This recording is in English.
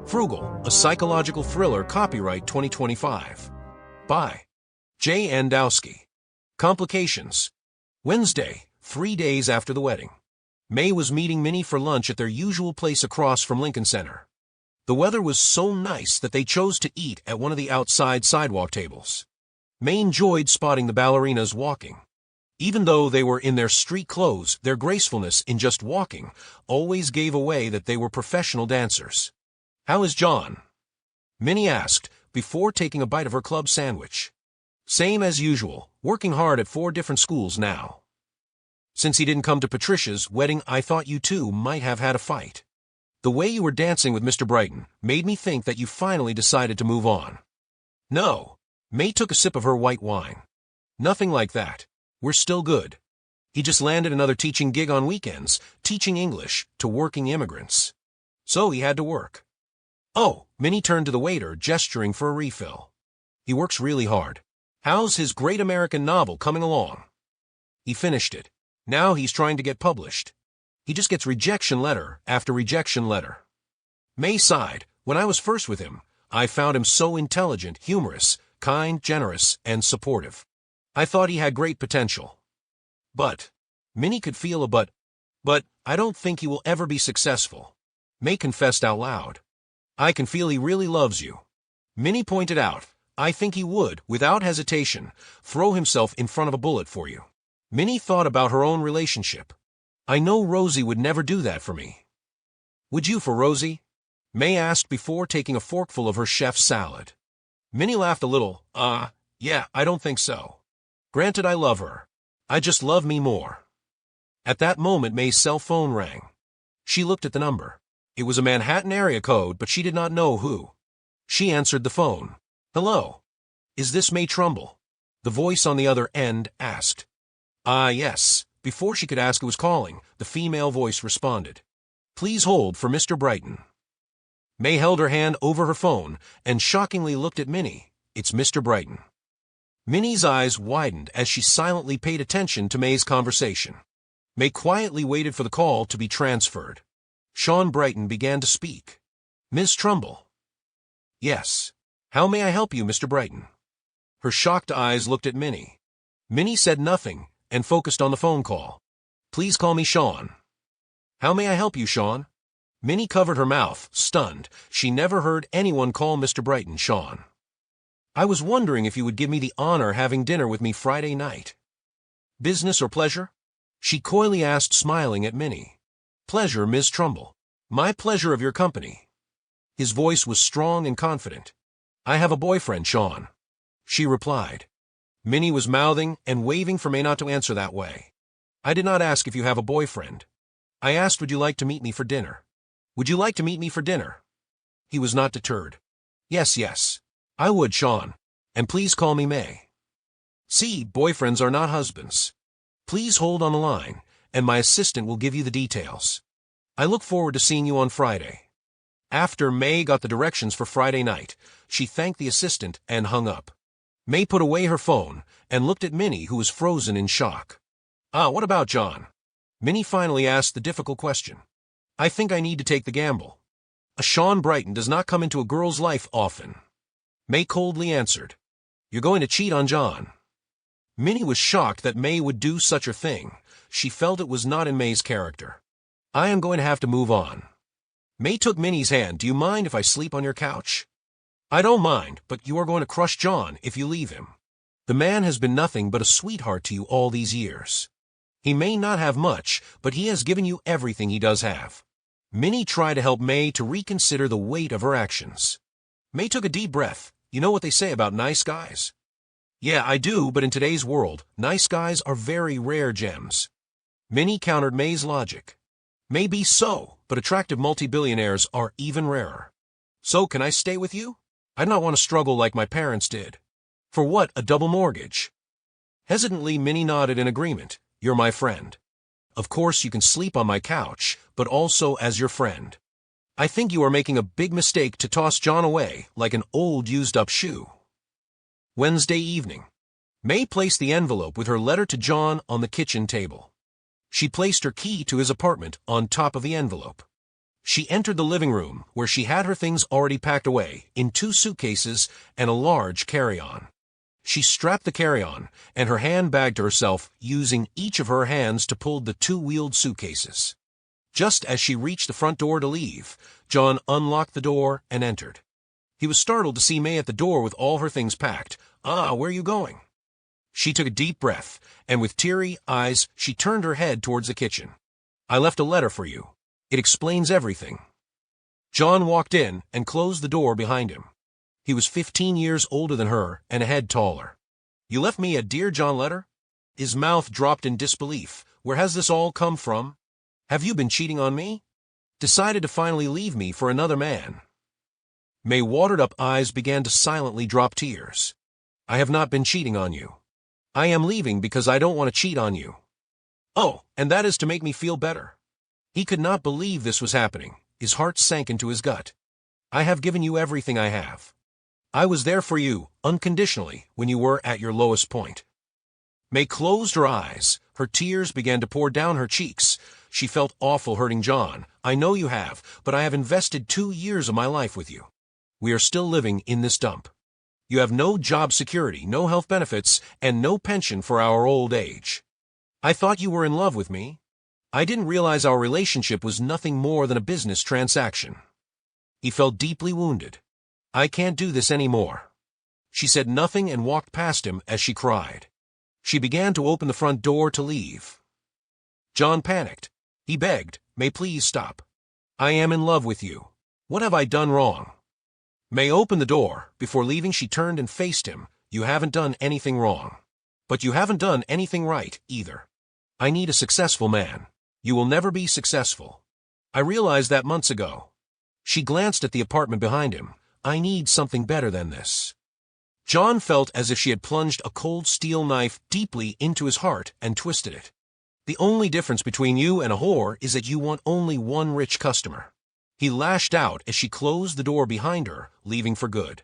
Frugal, a psychological thriller, copyright 2025. By J. Wdowski. Complications. Wednesday, 3 days after the wedding. May was meeting Minnie for lunch at their usual place across from Lincoln Center. The weather was so nice that they chose to eat at one of the outside sidewalk tables. May enjoyed spotting the ballerinas walking. Even though they were in their street clothes, their gracefulness in just walking always gave away that they were professional dancers. "How is John?" Minnie asked, before taking a bite of her club sandwich. "Same as usual, working hard at 4 different schools now. Since he didn't come to Patricia's wedding, I thought you two might have had a fight. The way you were dancing with Mr. Brighton made me think that you finally decided to move on." "No." May took a sip of her white wine. "Nothing like that. We're still good. He just landed another teaching gig on weekends, teaching English to working immigrants. So he had to work." "Oh," Minnie turned to the waiter, gesturing for a refill. "He works really hard. How's his great American novel coming along?" "He finished it. Now he's trying to get published. He just gets rejection letter after rejection letter." May sighed. "When I was first with him, I found him so intelligent, humorous, kind, generous, and supportive. I thought he had great potential. But," Minnie could feel a but I don't think he will ever be successful." May confessed out loud. "I can feel he really loves you." Minnie pointed out, "I think he would, without hesitation, throw himself in front of a bullet for you." Minnie thought about her own relationship. "I know Rosie would never do that for me." "Would you for Rosie?" May asked before taking a forkful of her chef's salad. Minnie laughed a little. Yeah, I don't think so. Granted, I love her. I just love me more." At that moment, May's cell phone rang. She looked at the number. It was a Manhattan area code, but she did not know who. She answered the phone. "Hello. Is this May Trumbull?" The voice on the other end asked. Yes." Before she could ask who was calling, the female voice responded. "Please hold for Mr. Brighton." May held her hand over her phone and shockingly looked at Minnie. "It's Mr. Brighton." Minnie's eyes widened as she silently paid attention to May's conversation. May quietly waited for the call to be transferred. Sean Brighton began to speak. "Ms. Trumbull." "Yes. How may I help you, Mr. Brighton?" Her shocked eyes looked at Minnie. Minnie said nothing and focused on the phone call. "Please call me Sean." "How may I help you, Sean?" Minnie covered her mouth, stunned. She never heard anyone call Mr. Brighton Sean. "I was wondering if you would give me the honor having dinner with me Friday night." "Business or pleasure?" she coyly asked, smiling at Minnie. "Pleasure, Ms. Trumbull. My pleasure of your company." His voice was strong and confident. "I have a boyfriend, Sean," she replied. Minnie was mouthing and waving for May not to answer that way. "I did not ask if you have a boyfriend. I asked, would you like to meet me for dinner?" "Would you like to meet me for dinner?" He was not deterred. Yes. I would, Sean. And please call me May." "See, boyfriends are not husbands. Please hold on the line, and my assistant will give you the details. I look forward to seeing you on Friday." After May got the directions for Friday night, she thanked the assistant and hung up. May put away her phone and looked at Minnie, who was frozen in shock. What about John?" Minnie finally asked the difficult question. "I think I need to take the gamble. A Sean Brighton does not come into a girl's life often." May coldly answered, "You're going to cheat on John." Minnie was shocked that May would do such a thing. She felt it was not in May's character. "I am going to have to move on." May took Minnie's hand. "Do you mind if I sleep on your couch?" "I don't mind, but you are going to crush John if you leave him. The man has been nothing but a sweetheart to you all these years. He may not have much, but he has given you everything he does have." Minnie tried to help May to reconsider the weight of her actions. May took a deep breath. "You know what they say about nice guys?" "Yeah, I do, but in today's world, nice guys are very rare gems." Minnie countered May's logic. "Maybe so, but attractive multi-billionaires are even rarer. So can I stay with you? I do not want to struggle like my parents did." "For what, a double mortgage?" Hesitantly, Minnie nodded in agreement. "You're my friend. Of course you can sleep on my couch, but also as your friend. I think you are making a big mistake to toss John away like an old used-up shoe." Wednesday evening. May placed the envelope with her letter to John on the kitchen table. She placed her key to his apartment on top of the envelope. She entered the living room, where she had her things already packed away, in 2 suitcases and a large carry-on. She strapped the carry-on, and her hand bagged herself, using each of her hands to pull the 2-wheeled suitcases. Just as she reached the front door to leave, John unlocked the door and entered. He was startled to see May at the door with all her things packed. Where are you going?" She took a deep breath, and with teary eyes, she turned her head towards the kitchen. "I left a letter for you. It explains everything." John walked in and closed the door behind him. He was 15 years older than her and a head taller. "You left me a Dear John letter?" His mouth dropped in disbelief. "Where has this all come from? Have you been cheating on me? Decided to finally leave me for another man?" May's watered-up eyes began to silently drop tears. "I have not been cheating on you. I am leaving because I don't want to cheat on you." "Oh, and that is to make me feel better." He could not believe this was happening. His heart sank into his gut. "I have given you everything I have. I was there for you, unconditionally, when you were at your lowest point." May closed her eyes. Her tears began to pour down her cheeks. She felt awful hurting John. "I know you have, but I have invested 2 years of my life with you. We are still living in this dump. You have no job security, no health benefits, and no pension for our old age. I thought you were in love with me. I didn't realize our relationship was nothing more than a business transaction." He felt deeply wounded. "I can't do this anymore." She said nothing and walked past him as she cried. She began to open the front door to leave. John panicked. He begged, "May, please stop. I am in love with you. What have I done wrong?" May opened the door. Before leaving, she turned and faced him. "You haven't done anything wrong. But you haven't done anything right, either. I need a successful man. You will never be successful. I realized that months ago." She glanced at the apartment behind him. "I need something better than this." John felt as if she had plunged a cold steel knife deeply into his heart and twisted it. "The only difference between you and a whore is that you want only one rich customer." He lashed out as she closed the door behind her, leaving for good.